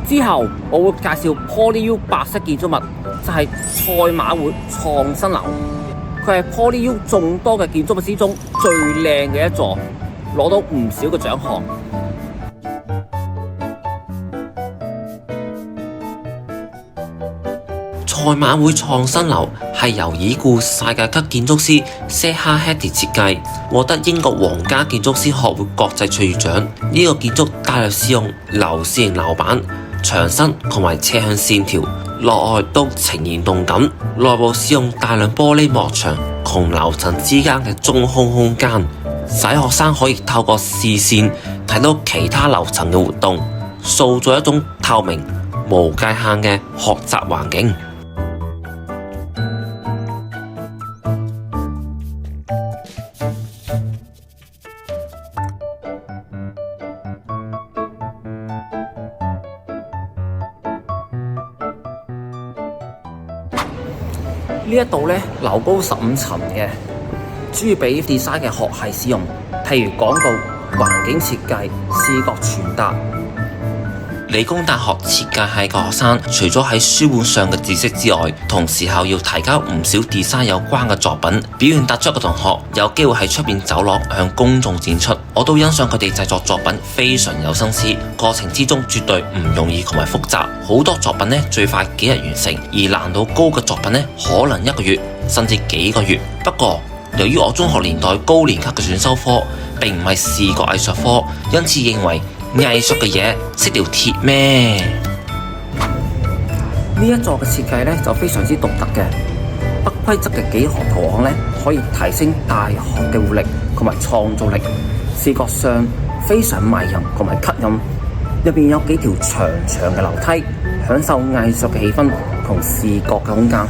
之後我會介紹 PolyU 白色建築物，就係賽馬會創新樓。佢係 PolyU 眾多嘅建築物之中最靚嘅一座，攞到唔少嘅獎項。賽馬會創新樓係由已故世界級建築師 Zaha Hadid 設計，獲得英國皇家建築師學會國際卓越獎。呢個建築大略使用流線型樓板、牆身同埋斜向線條，內外都呈現動感。內部使用大量玻璃幕牆同樓層之間嘅中空空間，使學生可以透過視線睇到其他樓層嘅活動，塑造一種透明、無界限嘅學習環境。呢一度咧樓高15層嘅，主要俾 design 嘅學系使用，譬如廣告、環境設計、視覺傳達。理工大學設計系嘅學生，除咗喺書本上嘅知識之外，同時候要提交唔少 design 有關嘅作品，表現突出嘅同學有機會喺出邊走廊向公眾展出。我都欣賞佢哋製作作品非常有心思，過程之中絕對唔容易同埋複雜。好多作品呢最快幾日完成，而難度高嘅作品呢可能1個月甚至幾個月。不過由於我中學年代高年級嘅選修科並唔係視覺藝術科，因此認為藝術嘅嘢識條鐵咩？呢一座嘅設計咧就非常之獨特嘅，不規則嘅幾何圖案咧可以提升大學嘅活力同埋創造力，視覺上非常迷人同埋吸引。入邊有幾條長長嘅樓梯，享受藝術嘅氣氛同視覺嘅空間。